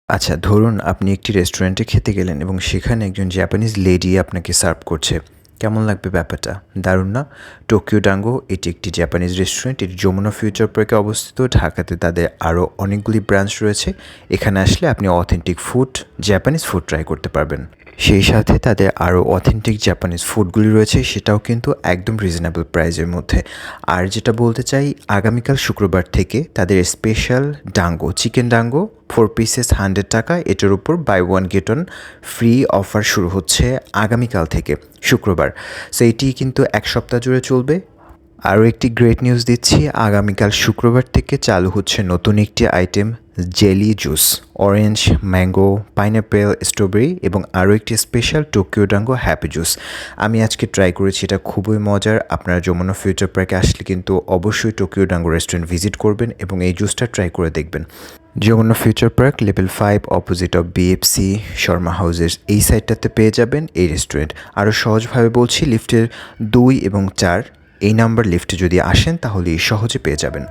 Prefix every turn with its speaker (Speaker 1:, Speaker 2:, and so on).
Speaker 1: আচ্ছা, ধরুন আপনি একটি রেস্টুরেন্টে খেতে গেলেন এবং সেখানে একজন জাপানিজ লেডি আপনাকে সার্ভ করছে। কেমন লাগবে ব্যাপারটা? দারুণ না? টোকিও ডাঙ্গো এটি একটি জাপানিজ রেস্টুরেন্ট। এটি যমুনা ফিউচার পার্কে অবস্থিত। ঢাকাতে তাদের আরও অনেকগুলি ব্রাঞ্চ রয়েছে। এখানে আসলে আপনি authentic food, Japanese food try করতে পারবেন। সেই সাথে তাদের আরও অথেন্টিক জাপানিজ ফুডগুলি রয়েছে, সেটাও কিন্তু একদম রিজনেবল প্রাইসের মধ্যে। আর যেটা বলতে চাই, আগামীকাল শুক্রবার থেকে তাদের special dango, chicken dango 4 pieces 100 টাকা, এটার উপর buy one get one free offer শুরু হচ্ছে আগামীকাল থেকে শুক্রবার। সো এটি কিন্তু এক সপ্তাহ জুড়ে চলবে। আরও একটি গ্রেট নিউজ দিচ্ছি, আগামীকাল শুক্রবার থেকে চালু হচ্ছে নতুন একটি item, jelly juice, orange, mango, pineapple, strawberry এবং আরও একটি special Tokyo dango happy juice. আমি আজকে ট্রাই করেছি, এটা খুবই মজার। আপনারা যমুনা ফিউচার পার্কে আসলে কিন্তু অবশ্যই টোকিও ডাঙ্গো রেস্টুরেন্ট ভিজিট করবেন এবং এই জুসটা ট্রাই করে দেখবেন। Jamuna Future Park level 5 opposite of BFC শর্মা হাউসের এই সাইডটাতে পেয়ে যাবেন এই রেস্টুরেন্ট। আরও সহজভাবে বলছি, লিফটের 2 এবং 4 এই নাম্বার লিফটে যদি আসেন তাহলেই সহজে পেয়ে যাবেন।